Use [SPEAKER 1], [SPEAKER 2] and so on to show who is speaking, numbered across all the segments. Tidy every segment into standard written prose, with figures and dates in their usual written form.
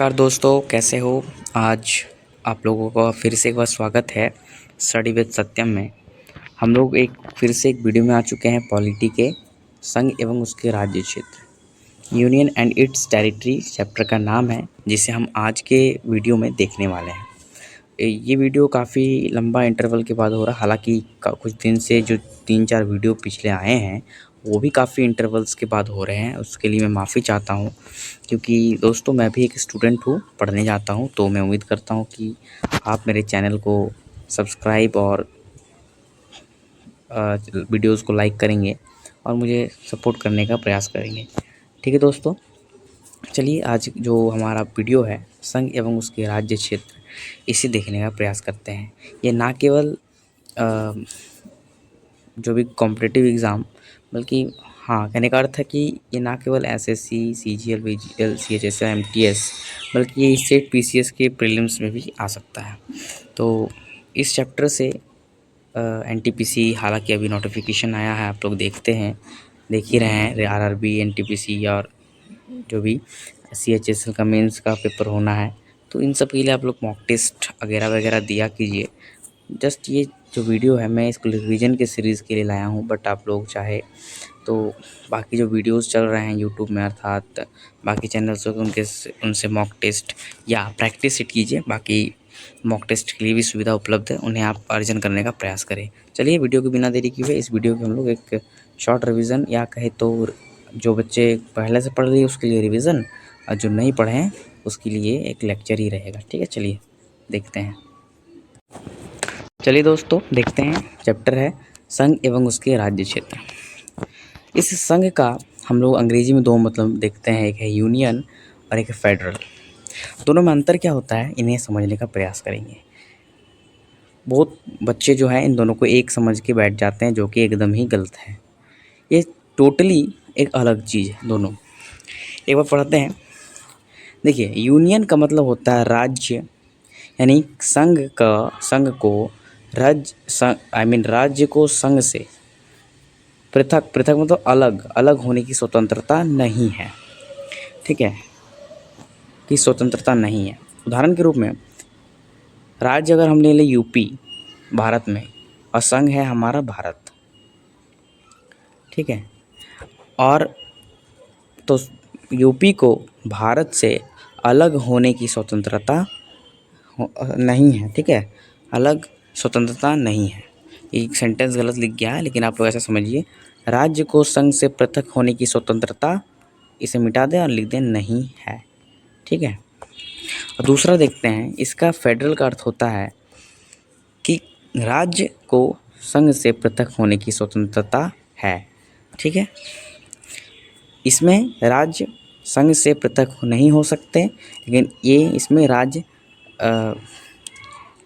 [SPEAKER 1] नमस्कार दोस्तों, कैसे हो। आज आप लोगों का फिर से एक बार स्वागत है स्टडी विद सत्यम में। हम लोग फिर से एक वीडियो में आ चुके हैं पॉलिटी के संघ एवं उसके राज्य क्षेत्र, union and it's territory chapter का नाम है, जिसे हम आज के वीडियो में देखने वाले हैं। ये वीडियो काफ़ी लंबा इंटरवल के बाद हो रहा है। हालांकि कुछ दिन से जो 3-4 वीडियो पिछले आए हैं वो भी काफ़ी इंटरवल्स के बाद हो रहे हैं। उसके लिए मैं माफ़ी चाहता हूँ, क्योंकि दोस्तों मैं भी एक स्टूडेंट हूँ, पढ़ने जाता हूँ। तो मैं उम्मीद करता हूँ कि आप मेरे चैनल को सब्सक्राइब और वीडियोज़ को लाइक करेंगे और मुझे सपोर्ट करने का प्रयास करेंगे। ठीक है दोस्तों, चलिए आज जो हमारा वीडियो है संघ एवं उसके राज्य क्षेत्र, इसे देखने का प्रयास करते हैं। ये ना केवल जो भी कॉम्पिटिटिव एग्ज़ाम, बल्कि हाँ, कहने का अर्थ है कि ये ना केवल SSC, CGL, VGL, CHSL, MTS, बल्कि ये स्टेट पीसीएस के प्रीलिम्स में भी आ सकता है। तो इस चैप्टर से एनटीपीसी, हालांकि अभी नोटिफिकेशन आया है, आप लोग देख ही रहे हैं, आरआरबी, एनटीपीसी और जो भी सीएचएसएल का मेंस का पेपर होना है। तो इन सब के लिए आप लोग मॉक टेस्ट वगैरह वगैरह दिया कीजिए। जस्ट ये जो वीडियो है मैं इसको रिवीजन के सीरीज़ के लिए लाया हूँ, बट आप लोग चाहे तो बाकी जो वीडियोस चल रहे हैं यूट्यूब में, अर्थात बाकी चैनल्स हो उनसे मॉक टेस्ट या प्रैक्टिस सेट कीजिए। बाकी मॉक टेस्ट के लिए भी सुविधा उपलब्ध है, उन्हें आप अर्जन करने का प्रयास करें। चलिए वीडियो को बिना देरी किए इस वीडियो को हम लोग एक शॉर्ट रिवीजन, या कहे तो जो बच्चे पहले से पढ़ रही है उसके लिए रिवीजन, और जो नहीं पढ़े हैं उसके लिए एक लेक्चर ही रहेगा। ठीक है, चलिए देखते हैं। चलिए दोस्तों देखते हैं। चैप्टर है संघ एवं उसके राज्य क्षेत्र। इस संघ का हम लोग अंग्रेजी में दो मतलब देखते हैं, एक है यूनियन और एक है फेडरल। दोनों में अंतर क्या होता है, इन्हें समझने का प्रयास करेंगे। बहुत बच्चे जो हैं इन दोनों को एक समझ के बैठ जाते हैं, जो कि एकदम ही गलत है। ये टोटली एक अलग चीज़ है दोनों। एक बार पढ़ते हैं। देखिए, यूनियन का मतलब होता है राज्य, यानी संघ को राज्य को संघ से पृथक मतलब अलग अलग होने की स्वतंत्रता नहीं है। ठीक है, कि स्वतंत्रता नहीं है। उदाहरण के रूप में राज्य अगर हम ले लें यूपी भारत में, और संघ है हमारा भारत। ठीक है, और तो यूपी को भारत से अलग होने की स्वतंत्रता नहीं है। ठीक है, अलग स्वतंत्रता नहीं है। एक सेंटेंस गलत लिख गया है, लेकिन आप लोग ऐसा समझिए, राज्य को संघ से पृथक होने की स्वतंत्रता, इसे मिटा दें और लिख दें नहीं है। ठीक है, और दूसरा देखते हैं, इसका फेडरल का अर्थ होता है कि राज्य को संघ से पृथक होने की स्वतंत्रता है। ठीक है, इसमें राज्य संघ से पृथक नहीं हो सकते, लेकिन इसमें राज्य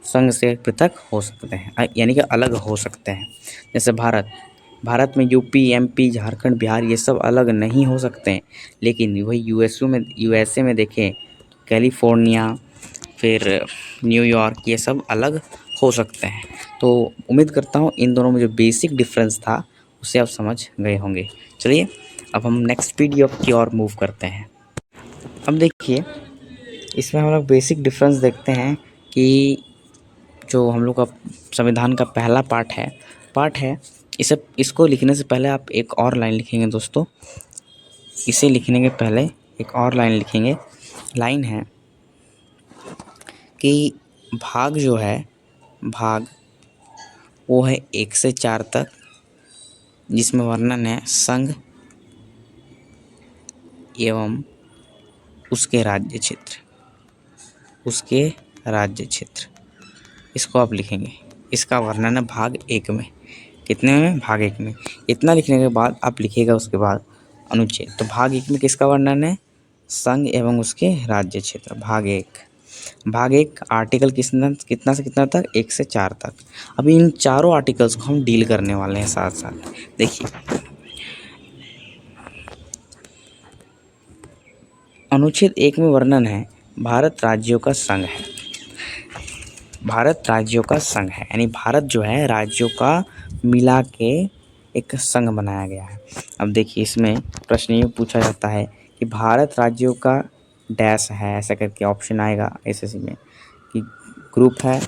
[SPEAKER 1] संघ से पृथक हो सकते हैं, यानी कि अलग हो सकते हैं। जैसे भारत में यूपी, एमपी, झारखंड, बिहार ये सब अलग नहीं हो सकते हैं, लेकिन वही यूएसए में देखें, कैलिफोर्निया, फिर न्यूयॉर्क, ये सब अलग हो सकते हैं। तो उम्मीद करता हूँ इन दोनों में जो बेसिक डिफरेंस था उसे आप समझ गए होंगे। चलिए अब हम नेक्स्ट पीडीएफ की ओर मूव करते हैं। अब देखिए, इसमें हम लोग बेसिक डिफरेंस देखते हैं कि जो हम लोग का संविधान का पहला पार्ट है। इसको लिखने से पहले आप एक और लाइन लिखेंगे दोस्तों। इसे लिखने के पहले एक और लाइन लिखेंगे। लाइन है कि भाग जो है, भाग वो है 1 से 4 तक, जिसमें वर्णन है संघ एवं उसके राज्य क्षेत्र। इसको आप लिखेंगे। इसका वर्णन है भाग 1 में। कितने में? भाग 1 में। इतना लिखने के बाद आप लिखिएगा उसके बाद अनुच्छेद। तो भाग 1 में किसका वर्णन है? संघ एवं उसके राज्य क्षेत्र, भाग एक आर्टिकल कितना से कितना तक? 1 से 4 तक। अभी इन चारों आर्टिकल्स को हम डील करने वाले हैं साथ साथ। देखिए, अनुच्छेद 1 में वर्णन है भारत राज्यों का संघ है। भारत राज्यों का संघ है, यानी भारत जो है राज्यों का मिला के एक संघ बनाया गया है। अब देखिए, इसमें प्रश्न ये पूछा जाता है कि भारत राज्यों का डैश है, ऐसा करके ऑप्शन आएगा एसएससी में कि ग्रुप है,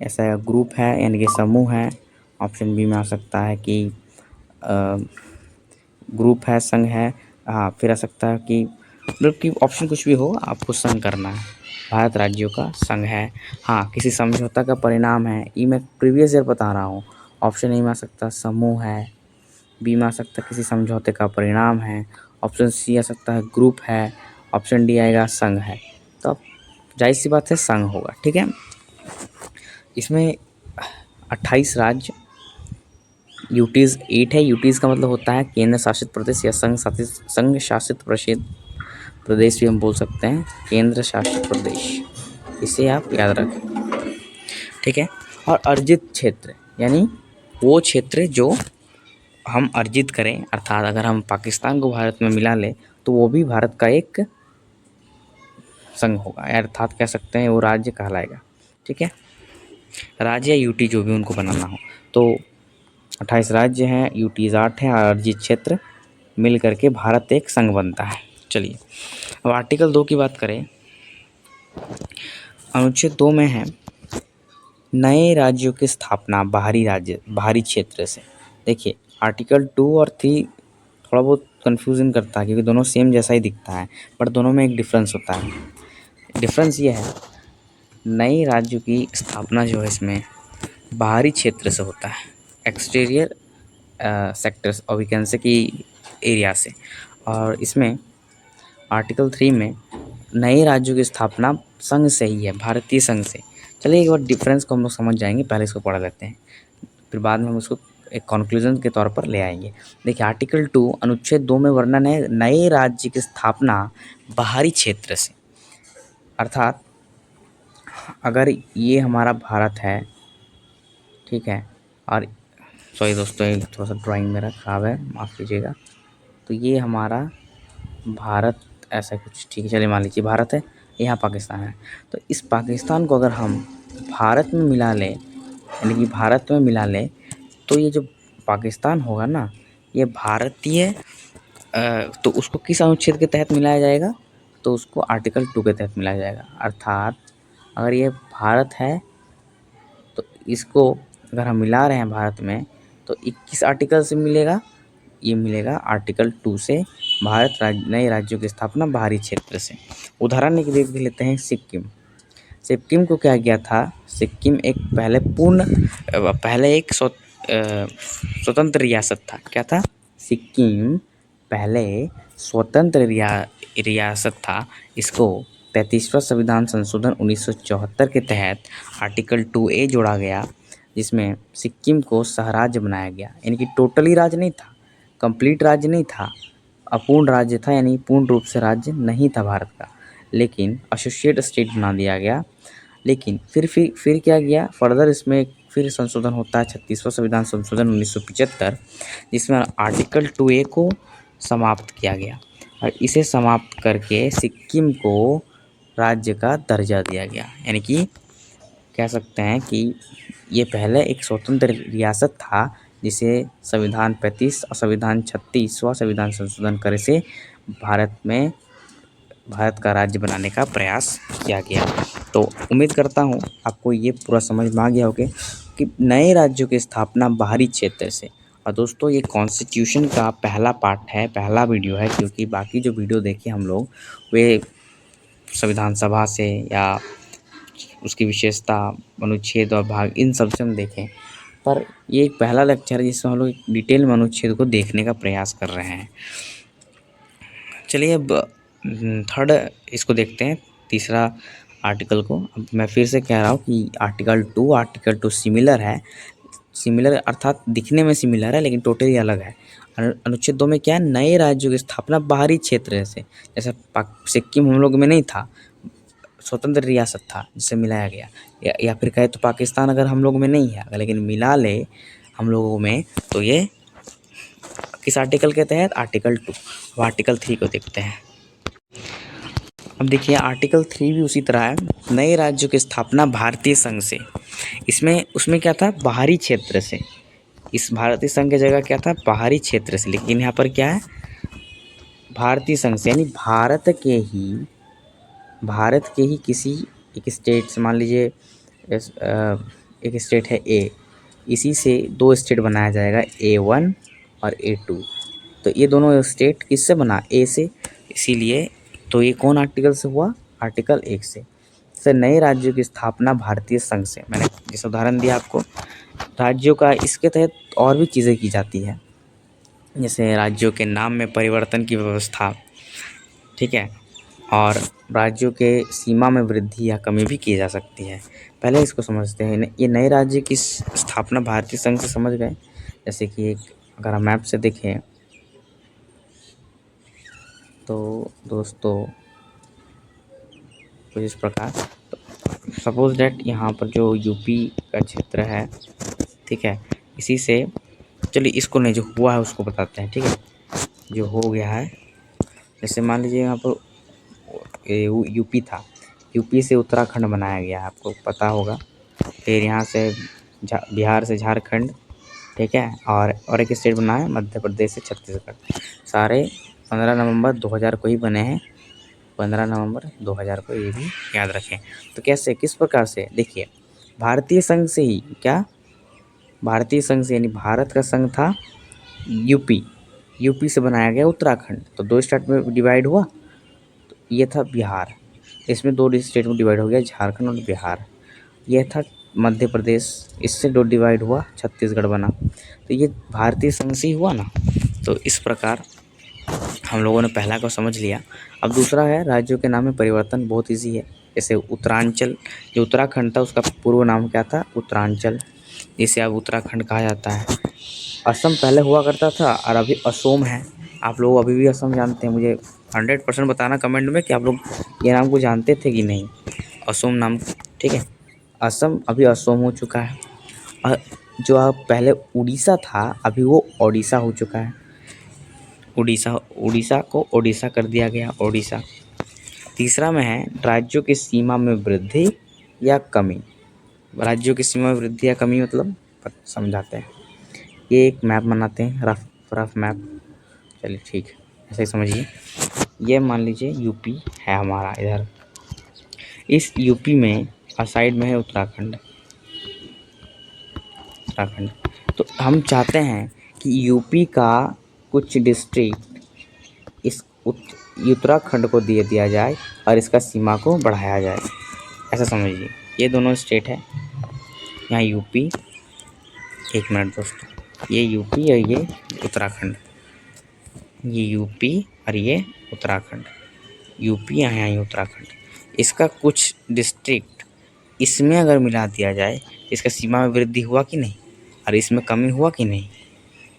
[SPEAKER 1] ऐसा ग्रुप है यानी कि समूह है। ऑप्शन बी में आ सकता है कि ग्रुप है, संघ है। हाँ, फिर आ सकता है कि मतलब कि ऑप्शन कुछ भी हो, आपको संघ करना है। भारत राज्यों का संघ है। हाँ, किसी समझौता का परिणाम है, ये मैं प्रीवियस ईयर बता रहा हूँ। ऑप्शन ए में आ सकता है समूह है, बी में आ सकता है किसी समझौते का परिणाम है, ऑप्शन सी आ सकता है ग्रुप है, ऑप्शन डी आएगा संघ है। तो अब जाहिर सी बात है संघ होगा, ठीक है। इसमें 28 राज्य, यूटीज़ 8 है। यूटीज़ का मतलब होता है केंद्र शासित प्रदेश या संघ शासित प्रदेश भी हम बोल सकते हैं, केंद्र शासित प्रदेश, इसे आप याद रखें, ठीक है। और अर्जित क्षेत्र यानी वो क्षेत्र जो हम अर्जित करें, अर्थात अगर हम पाकिस्तान को भारत में मिला लें तो वो भी भारत का एक संघ होगा, अर्थात कह सकते हैं वो राज्य कहलाएगा, ठीक है। राज्य या यूटी जो भी उनको बनाना हो। तो 28 राज्य हैं, यूटीज़ 8 हैं और अर्जित क्षेत्र मिल करके भारत एक संघ बनता है। चलिए अब आर्टिकल 2 की बात करें। अनुच्छेद 2 में है नए राज्यों की स्थापना बाहरी क्षेत्र से। देखिए आर्टिकल 2 और 3 थोड़ा बहुत कन्फ्यूज़न करता है क्योंकि दोनों सेम जैसा ही दिखता है, बट दोनों में एक डिफरेंस होता है। डिफरेंस ये है, नए राज्यों की स्थापना जो है इसमें बाहरी क्षेत्र से होता है, एक्सटीरियर सेक्टर्स और वी कैन से की एरिया से। और इसमें आर्टिकल 3 में नए राज्यों की स्थापना संघ से ही है, भारतीय संघ से। चलिए एक बार डिफरेंस को हम लोग समझ जाएंगे, पहले इसको पढ़ लेते हैं, फिर बाद में हम उसको एक कंक्लूजन के तौर पर ले आएंगे। देखिए आर्टिकल 2 अनुच्छेद 2 में वर्णन है नए राज्य की स्थापना बाहरी क्षेत्र से, अर्थात अगर ये हमारा भारत है, ठीक है, और सॉरी दोस्तों ये थोड़ा सा ड्राइंग मेरा ख़राब है, माफ़ कीजिएगा। तो ये हमारा भारत ऐसा कुछ, ठीक है, चलिए मान लीजिए भारत है, यहाँ पाकिस्तान है। तो इस पाकिस्तान को अगर हम भारत में मिला लें, यानी कि भारत में मिला लें, तो ये जो पाकिस्तान होगा ना, ये भारतीय तो उसको किस अनुच्छेद के तहत मिलाया जाएगा, तो उसको आर्टिकल 2 के तहत मिलाया जाएगा। अर्थात अगर ये भारत है तो इसको अगर हम मिला रहे हैं भारत में, तो 21 आर्टिकल से मिलेगा, ये मिलेगा आर्टिकल 2 से, नए राज्यों की स्थापना बाहरी क्षेत्र से। उदाहरण के लिए देख लेते हैं सिक्किम। सिक्किम को क्या किया था, सिक्किम एक पहले एक स्वतंत्र रियासत था। क्या था, सिक्किम पहले स्वतंत्र रियासत था। इसको 33वां संविधान संशोधन 1974 के तहत आर्टिकल 2A जोड़ा गया, जिसमें सिक्किम को सहराज्य बनाया गया, यानी कि टोटली राज्य नहीं था, कंप्लीट राज्य नहीं था, अपूर्ण राज्य था, यानी पूर्ण रूप से राज्य नहीं था भारत का, लेकिन एसोसिएट स्टेट बना दिया गया। लेकिन फिर क्या किया, फर्दर इसमें फिर संशोधन होता है 36वां संविधान संशोधन 1975, जिसमें आर्टिकल 2A को समाप्त किया गया और इसे समाप्त करके सिक्किम को राज्य का दर्जा दिया गया। यानी कि कह सकते हैं कि ये पहले एक स्वतंत्र रियासत था, जिसे संविधान 35 और संविधान 36वां संविधान संशोधन करे से भारत का राज्य बनाने का प्रयास किया गया। तो उम्मीद करता हूँ आपको ये पूरा समझ में आ गया होगा कि नए राज्यों की स्थापना बाहरी क्षेत्र से। और दोस्तों ये कॉन्स्टिट्यूशन का पहला पार्ट है, पहला वीडियो है, क्योंकि बाकी जो वीडियो देखे हम लोग वे संविधान सभा से या उसकी विशेषता, अनुच्छेद और भाग, इन सब से हम देखें, पर ये एक पहला लेक्चर है जिसमें हम लोग डिटेल में अनुच्छेद को देखने का प्रयास कर रहे हैं। चलिए अब थर्ड इसको देखते हैं, तीसरा आर्टिकल को। अब मैं फिर से कह रहा हूँ कि आर्टिकल 2 सिमिलर है, सिमिलर अर्थात दिखने में सिमिलर है लेकिन टोटली अलग है। अनुच्छेद 2 में क्या है, नए राज्यों की स्थापना बाहरी क्षेत्र से, जैसे सिक्किम हम लोग में नहीं था, स्वतंत्र रियासत था जिसे मिलाया गया, या फिर कहे तो पाकिस्तान अगर हम लोग में नहीं है, अगर लेकिन मिला ले हम लोगों में, तो ये किस आर्टिकल के तहत, आर्टिकल 2। अब आर्टिकल 3 को देखते हैं। अब देखिए आर्टिकल 3 भी उसी तरह है, नए राज्यों की स्थापना भारतीय संघ से। उसमें क्या था, बाहरी क्षेत्र से। इस भारतीय संघ की जगह क्या था, बाहरी क्षेत्र से, लेकिन यहाँ पर क्या है, भारतीय संघ से यानी भारत के ही किसी एक स्टेट से, मान लीजिए एक स्टेट है ए, इसी से दो स्टेट बनाया जाएगा A1 और A2। तो ये दोनों स्टेट किससे बना, ए से, इसीलिए तो ये कौन आर्टिकल से हुआ, आर्टिकल 1 से नए राज्यों की स्थापना भारतीय संघ से। मैंने जैसे उदाहरण दिया आपको राज्यों का, इसके तहत और भी चीज़ें की जाती है, जैसे राज्यों के नाम में परिवर्तन की व्यवस्था, ठीक है, और राज्यों के सीमा में वृद्धि या कमी भी की जा सकती है। पहले इसको समझते हैं, ये नए राज्य की स्थापना भारतीय संघ से समझ गए। जैसे कि एक अगर हम मैप से देखें तो दोस्तों कुछ इस प्रकार, सपोज डैट यहाँ पर जो यूपी का क्षेत्र है, ठीक है, इसी से, चलिए इसको नहीं, जो हुआ है उसको बताते हैं, ठीक है, जो हो गया है। जैसे मान लीजिए यहाँ पर यूपी था, यूपी से उत्तराखंड बनाया गया है, आपको पता होगा। फिर यहाँ से बिहार से झारखंड, ठीक है, और एक स्टेट बना है मध्य प्रदेश से छत्तीसगढ़। सारे 15 नवंबर 2000 को ही बने हैं, 15 नवंबर 2000 को, ये भी याद रखें। तो कैसे, किस प्रकार से, देखिए भारतीय संघ से ही, क्या भारतीय संघ से, यानी भारत का संघ था यूपी से बनाया गया उत्तराखंड, तो दो स्टेट में डिवाइड हुआ। तो ये था बिहार, इसमें दो स्टेट में डिवाइड हो गया, झारखंड और बिहार। यह था मध्य प्रदेश, इससे दो डिवाइड हुआ, छत्तीसगढ़ बना। तो ये भारतीय संघ से ही हुआ ना। तो इस प्रकार हम लोगों ने पहला को समझ लिया। अब दूसरा है राज्यों के नाम में परिवर्तन, बहुत इजी है। जैसे उत्तरांचल, जो उत्तराखंड था उसका पूर्व नाम क्या था, उत्तरांचल, जिसे अब उत्तराखंड कहा जाता है। असम पहले हुआ करता था और अभी असोम है। आप लोग अभी भी असम जानते हैं, मुझे 100% बताना कमेंट में कि आप लोग ये नाम को जानते थे कि नहीं, असोम नाम, ठीक है। असम अभी असोम हो चुका है, और जो आप पहले उड़ीसा था अभी वो ओडिशा हो चुका है। उड़ीसा को ओडिशा कर दिया गया, ओडिशा। तीसरा में है राज्यों की सीमा में वृद्धि या कमी। राज्यों की सीमा में वृद्धि या कमी मतलब समझाते हैं, ये एक मैप बनाते हैं, रफ मैप। चलिए ठीक है, ऐसे ही समझिए। ये मान लीजिए यूपी है हमारा, इधर इस यूपी में साइड में है उत्तराखंड। तो हम चाहते हैं कि यूपी का कुछ डिस्ट्रिक्ट इस उत्तराखंड को दे दिया जाए और इसका सीमा को बढ़ाया जाए, ऐसा समझिए। ये दोनों स्टेट है, यहाँ यूपी, एक मिनट दोस्तों, ये यूपी और ये उत्तराखंड, ये यूपी और ये उत्तराखंड, यूपी यहाँ ये उत्तराखंड, इसका कुछ डिस्ट्रिक्ट इसमें अगर मिला दिया जाए, इसका सीमा में वृद्धि हुआ कि नहीं और इसमें कमी हुआ कि नहीं,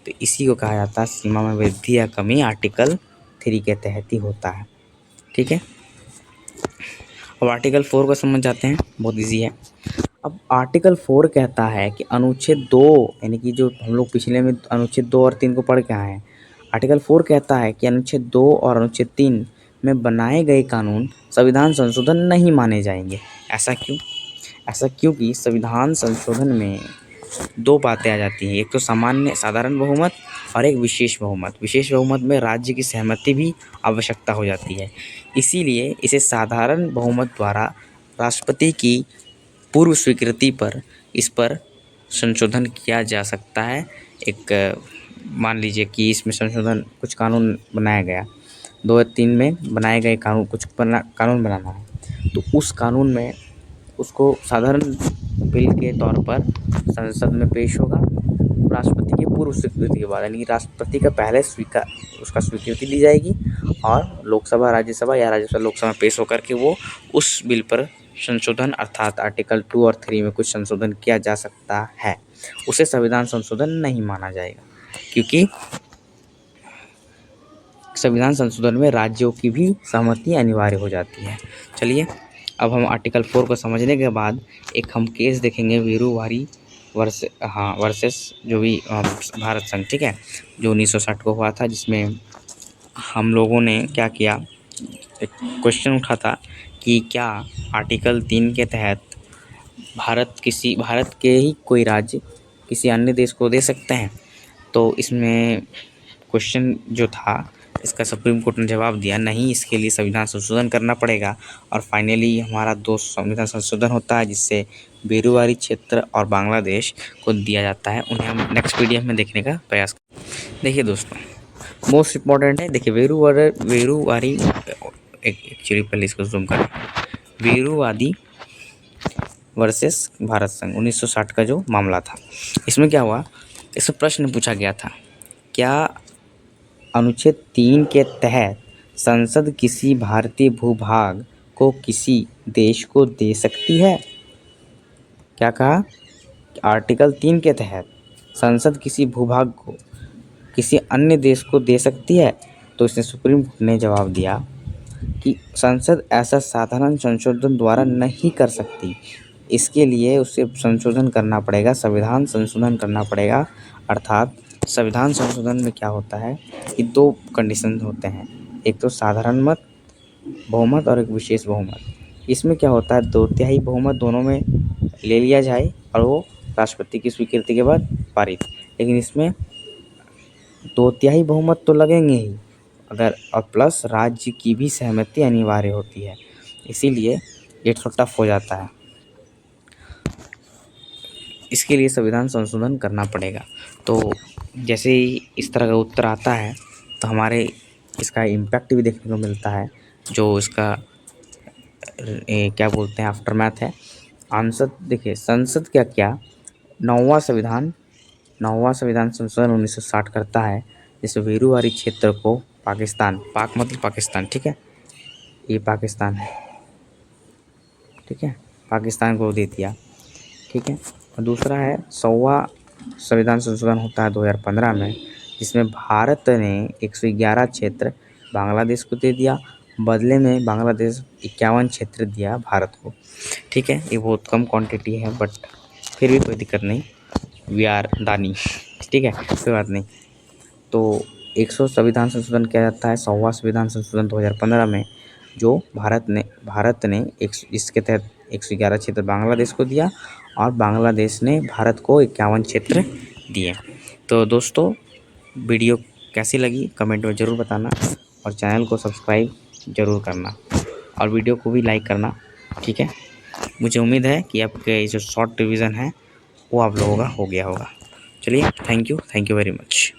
[SPEAKER 1] तो इसी को कहा जाता है सीमा में वृद्धि या कमी, आर्टिकल 3 के तहत ही होता है, ठीक है। अब आर्टिकल 4 को समझ जाते हैं, बहुत इजी है। अब आर्टिकल 4 कहता है कि अनुच्छेद 2, यानी कि जो हम लोग पिछले में अनुच्छेद 2 और 3 को पढ़ के आए हैं, आर्टिकल 4 कहता है कि अनुच्छेद 2 और अनुच्छेद 3 में बनाए गए कानून संविधान संशोधन नहीं माने जाएंगे। ऐसा क्यों? ऐसा क्योंकि संविधान संशोधन में दो बातें आ जाती हैं, एक तो सामान्य साधारण बहुमत और एक विशेष बहुमत। विशेष बहुमत में राज्य की सहमति भी आवश्यकता हो जाती है, इसीलिए इसे साधारण बहुमत द्वारा राष्ट्रपति की पूर्व स्वीकृति पर इस पर संशोधन किया जा सकता है। एक मान लीजिए कि इसमें संशोधन, कुछ कानून बनाया गया, 2 या 3 में बनाए गए कानून, कुछ कानून बनाना है, तो उस कानून में उसको साधारण बिल के तौर पर संसद में पेश होगा राष्ट्रपति की पूर्व स्वीकृति के बाद, यानी राष्ट्रपति का पहले उसका स्वीकृति ली जाएगी और लोकसभा राज्यसभा या राज्यसभा लोकसभा में पेश होकर के वो उस बिल पर संशोधन, अर्थात आर्टिकल 2 और 3 में कुछ संशोधन किया जा सकता है। उसे संविधान संशोधन नहीं माना जाएगा, क्योंकि संविधान संशोधन में राज्यों की भी सहमति अनिवार्य हो जाती है। चलिए अब हम आर्टिकल 4 को समझने के बाद एक हम केस देखेंगे, वीरूवारी वर्सेस जो भी भारत संघ, ठीक है, जो 1960 को हुआ था, जिसमें हम लोगों ने क्या किया, एक क्वेश्चन उठा था कि क्या आर्टिकल 3 के तहत भारत के ही कोई राज्य किसी अन्य देश को दे सकते हैं। तो इसमें क्वेश्चन जो था इसका सुप्रीम कोर्ट ने जवाब दिया नहीं, इसके लिए संविधान संशोधन करना पड़ेगा। और फाइनली हमारा 2 संविधान संशोधन होता है, जिससे बेरुवारी क्षेत्र और बांग्लादेश को दिया जाता है। उन्हें हम नेक्स्ट पीडीएफ में देखने का प्रयास करें। देखिए दोस्तों, मोस्ट इम्पॉर्टेंट है, देखिए वेरुवारी एक्चुअली पहले इसको जूम करें। वेरुवादी वर्सेस भारत संघ 1960 का जो मामला था, इसमें क्या हुआ, इसमें प्रश्न पूछा गया था, क्या अनुच्छेद 3 के तहत संसद किसी भारतीय भूभाग को किसी देश को दे सकती है? क्या कहा? आर्टिकल 3 के तहत संसद किसी भूभाग को किसी अन्य देश को दे सकती है? तो इसने सुप्रीम कोर्ट ने जवाब दिया कि संसद ऐसा साधारण संशोधन द्वारा नहीं कर सकती, इसके लिए उसे संशोधन करना पड़ेगा, संविधान संशोधन करना पड़ेगा। अर्थात संविधान संशोधन में क्या होता है कि 2 कंडीशन होते हैं, एक तो साधारण मत बहुमत और एक विशेष बहुमत। इसमें क्या होता है, 2/3 बहुमत दोनों में ले लिया जाए और वो राष्ट्रपति की स्वीकृति के बाद पारित। लेकिन इसमें 2/3 बहुमत तो लगेंगे ही, अगर और प्लस राज्य की भी सहमति अनिवार्य होती है, इसीलिए ये थोड़ा टफ हो जाता है। इसके लिए संविधान संशोधन करना पड़ेगा। तो जैसे ही इस तरह का उत्तर आता है तो हमारे इसका इम्पैक्ट भी देखने को मिलता है, जो इसका क्या बोलते हैं आफ्टरमैथ है। आंसर देखिए, संसद क्या क्या 9वां संविधान संशोधन 1960 करता है, जिसमें वेरुवारी क्षेत्र को पाकिस्तान, पाक मतलब पाकिस्तान, ठीक है, ये पाकिस्तान है, ठीक है, पाकिस्तान को दे दिया, ठीक है। और दूसरा है 100वां संविधान संशोधन होता है 2015 में, जिसमें भारत ने 111 क्षेत्र बांग्लादेश को दे दिया, बदले में बांग्लादेश 51 क्षेत्र दिया भारत को, ठीक है। ये बहुत कम क्वांटिटी है, बट फिर भी कोई दिक्कत नहीं, वी आर दानी, ठीक है, कोई बात नहीं। तो 100 संविधान संशोधन किया जाता है 100वां संविधान संशोधन 2015 में, जो भारत ने इसके तहत 111 क्षेत्र बांग्लादेश को दिया और बांग्लादेश ने भारत को 51 क्षेत्र दिए। तो दोस्तों, वीडियो कैसी लगी कमेंट में ज़रूर बताना और चैनल को सब्सक्राइब ज़रूर करना और वीडियो को भी लाइक करना, ठीक है। मुझे उम्मीद है कि आपके जो शॉर्ट रिवीजन है वो आप लोगों का हो गया होगा। चलिए, थैंक यू वेरी मच।